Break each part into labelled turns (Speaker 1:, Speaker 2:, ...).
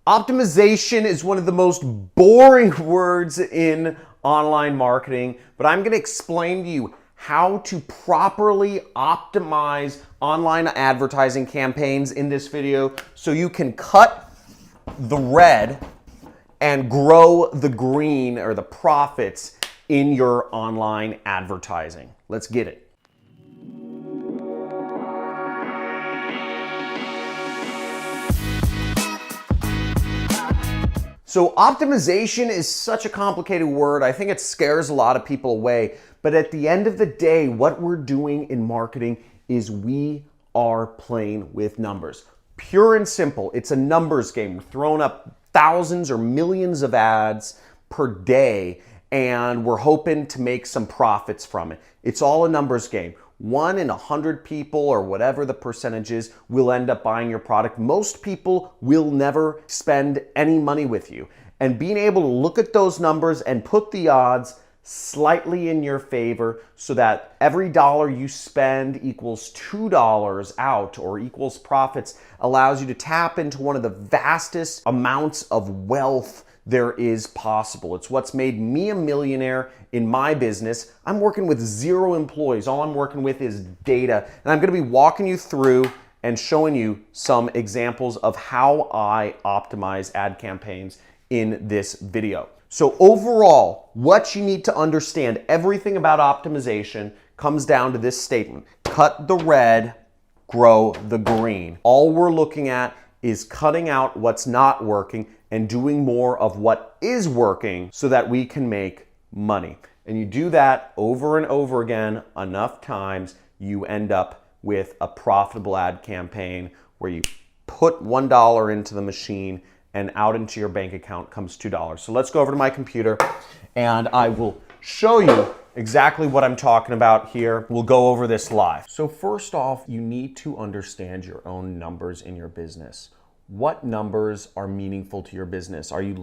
Speaker 1: Optimization is one of the most boring words in online marketing, but I'm going to explain to you how to properly optimize online advertising campaigns in this video so you can cut the red and grow the green or the profits in your online advertising. Let's get it. So optimization is such a complicated word. I think it scares a lot of people away. But at the end of the day, what we're doing in marketing is we are playing with numbers. Pure and simple. It's a numbers game. We're throwing up thousands or millions of ads per day, and we're hoping to make some profits from it. It's all a numbers game. 1 in 100 people, or whatever the percentage is, will end up buying your product. Most people will never spend any money with you. And being able to look at those numbers and put the odds slightly in your favor so that every dollar you spend equals $2 out or equals profits allows you to tap into one of the vastest amounts of wealth there is possible. It's what's made me a millionaire in my business. I'm working with 0 employees. All I'm working with is data. And I'm going to be walking you through and showing you some examples of how I optimize ad campaigns in this video. So overall, what you need to understand, everything about optimization comes down to this statement: cut the red, grow the green. All we're looking at is cutting out what's not working and doing more of what is working so that we can make money. And you do that over and over again enough times, you end up with a profitable ad campaign where you put $1 into the machine and out into your bank account comes $2. So let's go over to my computer and I will show you exactly what I'm talking about here. We'll go over this live. So first off, you need to understand your own numbers in your business. What numbers are meaningful to your business? Are you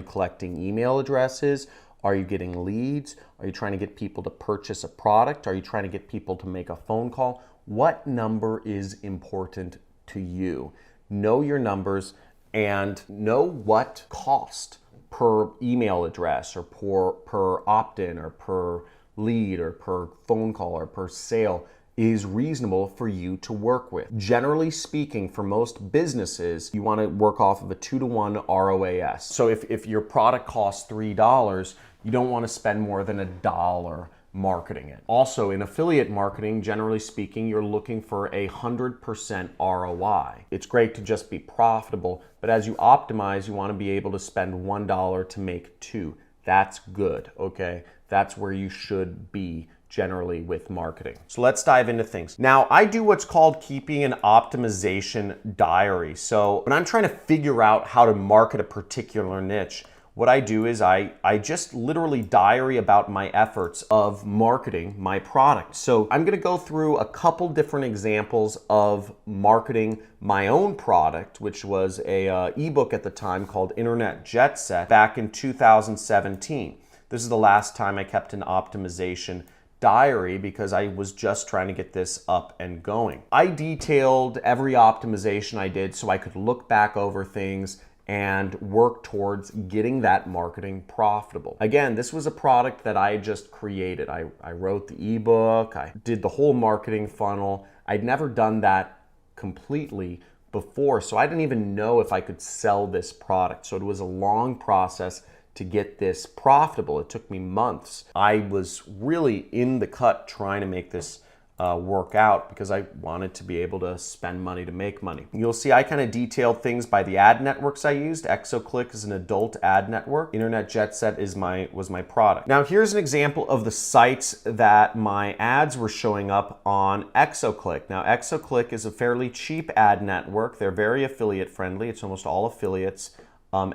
Speaker 1: collecting email addresses? Are you getting leads? Are you trying to get people to purchase a product? Are you trying to get people to make a phone call? What number is important to you? Know your numbers and know what cost per email address or per opt-in or per lead or per phone call or per sale is reasonable for you to work with. Generally speaking, for most businesses, you want to work off of a 2-to-1 ROAS. So if your product costs $3, you don't want to spend more than $1 marketing it. Also, in affiliate marketing, generally speaking, you're looking for 100% ROI. It's great to just be profitable, but as you optimize, you want to be able to spend $1 to make 2. That's good, okay? That's where you should be generally with marketing. So let's dive into things. Now, I do what's called keeping an optimization diary. So when I'm trying to figure out how to market a particular niche, what I do is I just literally diary about my efforts of marketing my product. So I'm gonna go through a couple different examples of marketing my own product, which was a ebook at the time called Internet Jet Set back in 2017. This is the last time I kept an optimization diary because I was just trying to get this up and going. I detailed every optimization I did so I could look back over things and work towards getting that marketing profitable. Again, this was a product that I just created. I wrote the ebook, I did the whole marketing funnel. I'd never done that completely before, so I didn't even know if I could sell this product. So it was a long process to get this profitable. It took me months. I was really in the cut trying to make this work out because I wanted to be able to spend money to make money. You'll see I kind of detailed things by the ad networks I used. ExoClick is an adult ad network. Internet Jet Set was my product. Now here's an example of the sites that my ads were showing up on ExoClick. Now ExoClick is a fairly cheap ad network. They're very affiliate friendly. It's almost all affiliates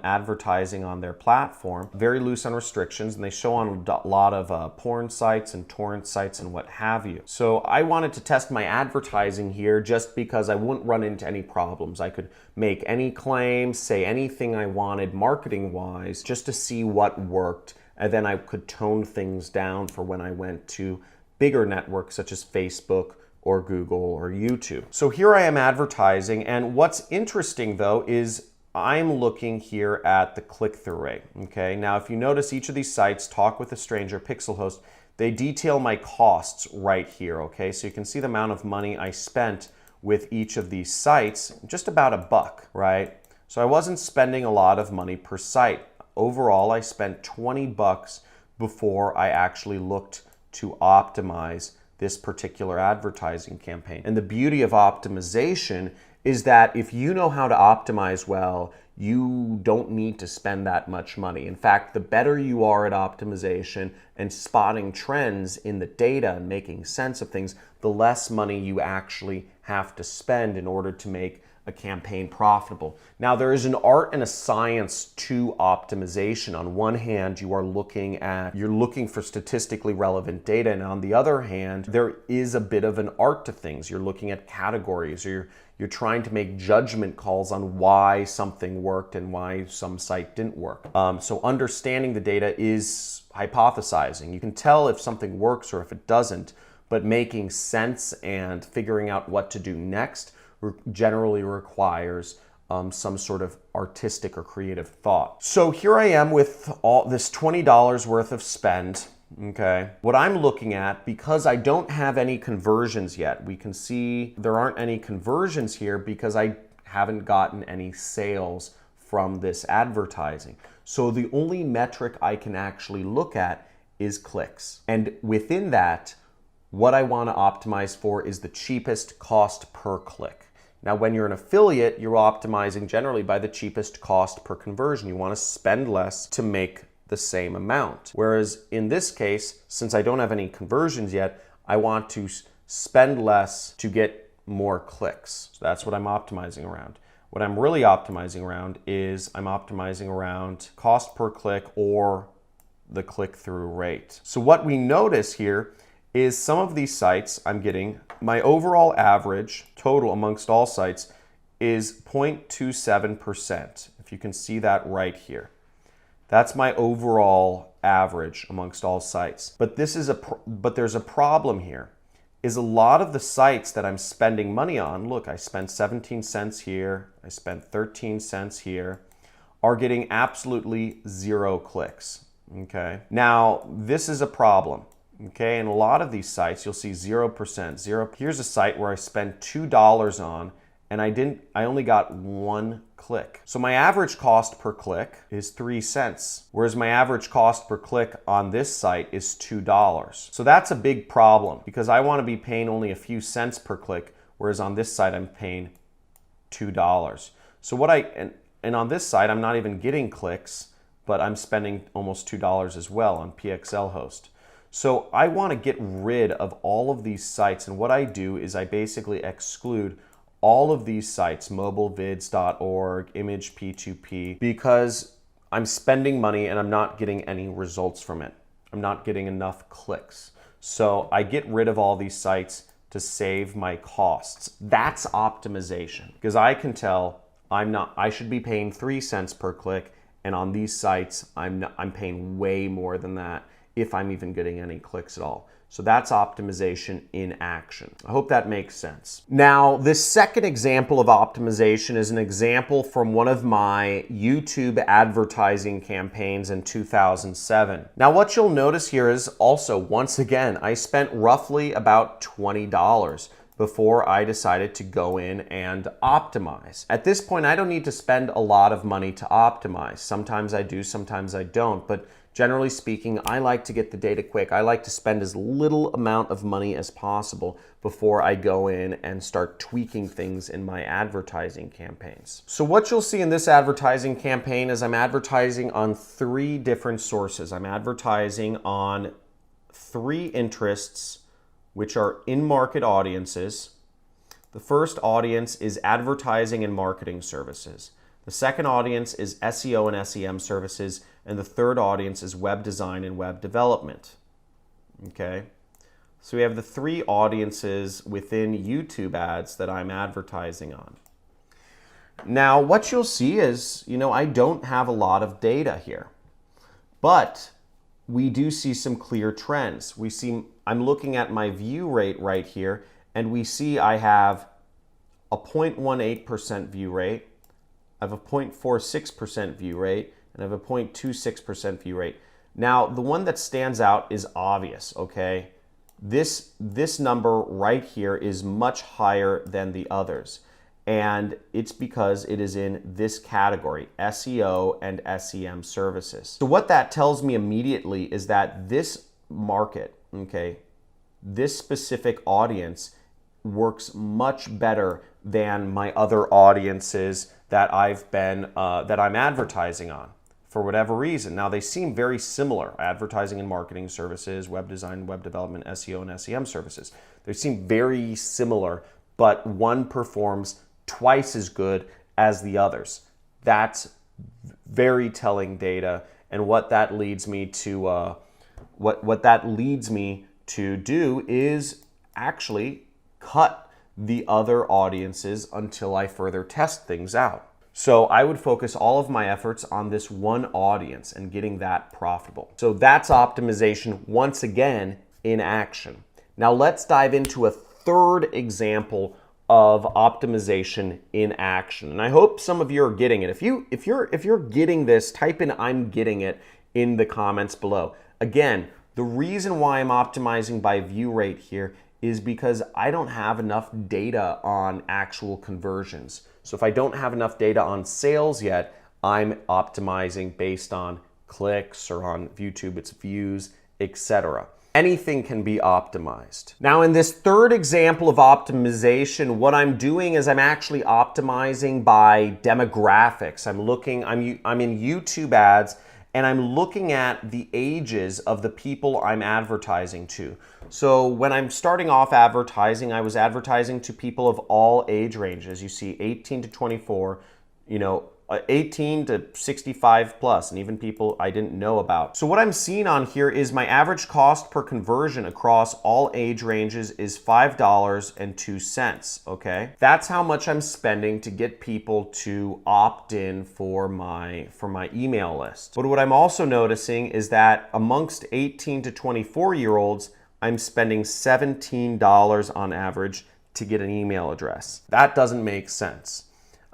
Speaker 1: advertising on their platform. Very loose on restrictions, and they show on a lot of porn sites and torrent sites and what have you. So I wanted to test my advertising here just because I wouldn't run into any problems. I could make any claims, say anything I wanted marketing-wise, just to see what worked, and then I could tone things down for when I went to bigger networks such as Facebook or Google or YouTube. So here I am advertising, and what's interesting though is I'm looking here at the click-through rate, okay? Now, if you notice each of these sites, Talk with a Stranger, Pixelhost, they detail my costs right here, okay? So you can see the amount of money I spent with each of these sites, just about $1, right? So I wasn't spending a lot of money per site. Overall, I spent $20 before I actually looked to optimize this particular advertising campaign. And the beauty of optimization is that if you know how to optimize well, you don't need to spend that much money. In fact, the better you are at optimization and spotting trends in the data and making sense of things, the less money you actually have to spend in order to make a campaign profitable. Now, there is an art and a science to optimization. On one hand, you're looking for statistically relevant data, and on the other hand, there is a bit of an art to things. You're looking at categories, or you're trying to make judgment calls on why something worked and why some site didn't work. So understanding the data is hypothesizing. You can tell if something works or if it doesn't, but making sense and figuring out what to do next generally requires some sort of artistic or creative thought. So here I am with all this $20 worth of spend. Okay, what I'm looking at, because I don't have any conversions yet, we can see there aren't any conversions here because I haven't gotten any sales from this advertising. So the only metric I can actually look at is clicks. And within that, what I want to optimize for is the cheapest cost per click. Now, when you're an affiliate, you're optimizing generally by the cheapest cost per conversion. You want to spend less to make the same amount. Whereas in this case, since I don't have any conversions yet, I want to spend less to get more clicks. So that's what I'm optimizing around. What I'm really optimizing around is I'm optimizing around cost per click or the click-through rate. So what we notice here is some of these sites I'm getting, my overall average total amongst all sites is 0.27%. If you can see that right here. That's my overall average amongst all sites. But there's a problem here. Is a lot of the sites that I'm spending money on, look, I spent 17 cents here, I spent 13 cents here, are getting absolutely 0 clicks. Okay. Now, this is a problem. Okay, and a lot of these sites, you'll see 0%. Here's a site where I spent $2 on, and I only got 1 click. So my average cost per click is 3 cents, whereas my average cost per click on this site is $2. So that's a big problem because I want to be paying only a few cents per click, whereas on this site I'm paying $2. So and on this site I'm not even getting clicks, but I'm spending almost $2 as well on PXL host. So I want to get rid of all of these sites, and what I do is I basically exclude all of these sites, mobilevids.org, imagep2p, because I'm spending money and I'm not getting any results from it. I'm not getting enough clicks. So I get rid of all these sites to save my costs. That's optimization, because I can tell I should be paying 3 cents per click, and on these sites I'm paying way more than that if I'm even getting any clicks at all. So that's optimization in action. I hope that makes sense. Now, this second example of optimization is an example from one of my YouTube advertising campaigns in 2007. Now, what you'll notice here is also, once again, I spent roughly about $20 before I decided to go in and optimize. At this point, I don't need to spend a lot of money to optimize. Sometimes I do, sometimes I don't, but generally speaking, I like to get the data quick. I like to spend as little amount of money as possible before I go in and start tweaking things in my advertising campaigns. So what you'll see in this advertising campaign is I'm advertising on 3 different sources. I'm advertising on 3 interests, which are in-market audiences. The first audience is advertising and marketing services. The second audience is SEO and SEM services, and the third audience is web design and web development. Okay, so we have the 3 audiences within YouTube ads that I'm advertising on. Now, what you'll see is, I don't have a lot of data here, but we do see some clear trends. I'm looking at my view rate right here, and we see I have a 0.18% view rate, I have a 0.46% view rate, and I have a 0.26% view rate. Now, the one that stands out is obvious, okay? This number right here is much higher than the others. And it's because it is in this category, SEO and SEM services. So what that tells me immediately is that this market, okay, this specific audience works much better than my other audiences that I'm advertising on for whatever reason. Now, they seem very similar: advertising and marketing services, web design, web development, SEO, and SEM services. They seem very similar, but one performs twice as good as the others. That's very telling data, and what that leads me to what that leads me to do is actually cut the other audiences until I further test things out. So I would focus all of my efforts on this one audience and getting that profitable. So that's optimization once again in action. Now let's dive into a third example of optimization in action. And I hope some of you are getting it. If you're getting this, type in "I'm getting it" in the comments below. Again, the reason why I'm optimizing by view rate here is because I don't have enough data on actual conversions. So if I don't have enough data on sales yet, I'm optimizing based on clicks, or on YouTube it's views, etc. Anything can be optimized. Now, in this third example of optimization, what I'm doing is I'm actually optimizing by demographics. I'm in YouTube ads, and I'm looking at the ages of the people I'm advertising to. So when I'm starting off advertising, I was advertising to people of all age ranges. You see 18 to 24, 18 to 65 plus, and even people I didn't know about. So what I'm seeing on here is my average cost per conversion across all age ranges is $5.02, okay? That's how much I'm spending to get people to opt in for my email list. But what I'm also noticing is that amongst 18 to 24-year-olds, I'm spending $17 on average to get an email address. That doesn't make sense.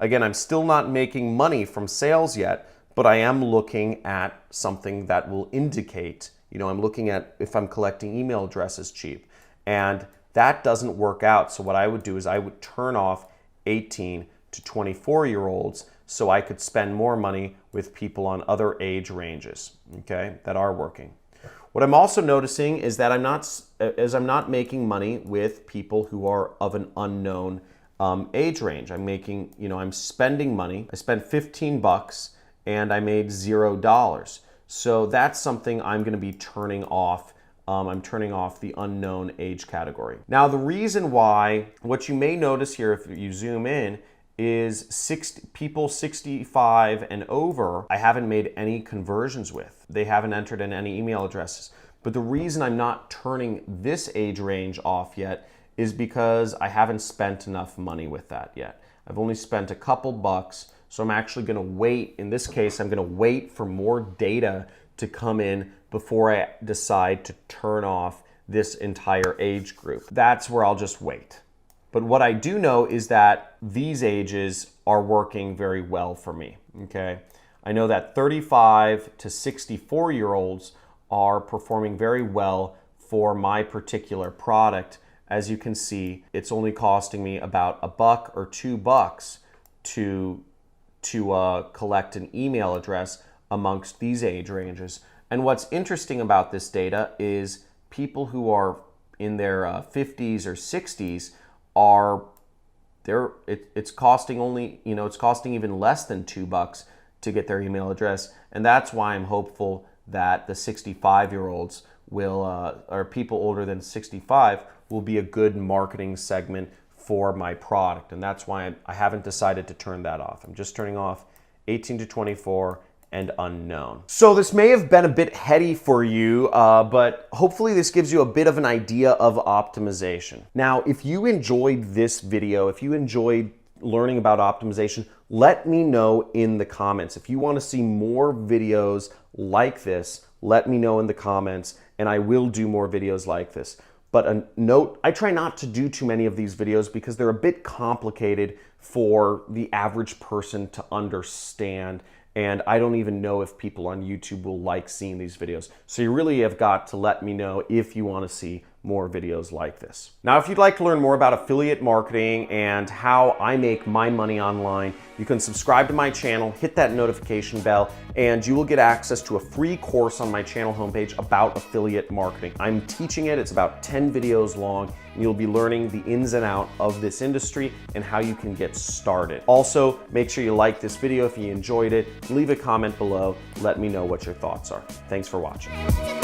Speaker 1: Again, I'm still not making money from sales yet, but I am looking at something that will indicate, I'm looking at if I'm collecting email addresses cheap, and that doesn't work out. So what I would do is I would turn off 18 to 24-year-olds so I could spend more money with people on other age ranges, okay, that are working. What I'm also noticing is that I'm not making money with people who are of an unknown age range. I'm spending money. I spent $15 and I made $0. So that's something I'm going to be turning off. I'm turning off the unknown age category. Now, the reason why, what you may notice here if you zoom in, is people 65 and over, I haven't made any conversions with. They haven't entered in any email addresses. But the reason I'm not turning this age range off yet is because I haven't spent enough money with that yet. I've only spent a couple bucks, so I'm actually gonna wait. In this case, I'm gonna wait for more data to come in before I decide to turn off this entire age group. That's where I'll just wait. But what I do know is that these ages are working very well for me, okay? I know that 35 to 64-year-olds are performing very well for my particular product. As you can see, it's only costing me about $1 or $2 to collect an email address amongst these age ranges. And what's interesting about this data is people who are in their 50s or 60s it's costing only, it's costing even less than $2 to get their email address. And that's why I'm hopeful that the 65-year-olds will, or people older than 65, will be a good marketing segment for my product. And that's why I haven't decided to turn that off. I'm just turning off 18 to 24 and unknown. So this may have been a bit heady for you, but hopefully this gives you a bit of an idea of optimization. Now, if you enjoyed this video, if you enjoyed learning about optimization, let me know in the comments. If you want to see more videos like this, let me know in the comments, and I will do more videos like this. But a note, I try not to do too many of these videos because they're a bit complicated for the average person to understand. And I don't even know if people on YouTube will like seeing these videos. So you really have got to let me know if you want to see more videos like this. Now, if you'd like to learn more about affiliate marketing and how I make my money online, you can subscribe to my channel, hit that notification bell, and you will get access to a free course on my channel homepage about affiliate marketing. I'm teaching it. It's about 10 videos long, and you'll be learning the ins and outs of this industry and how you can get started. Also, make sure you like this video if you enjoyed it. Leave a comment below. Let me know what your thoughts are. Thanks for watching.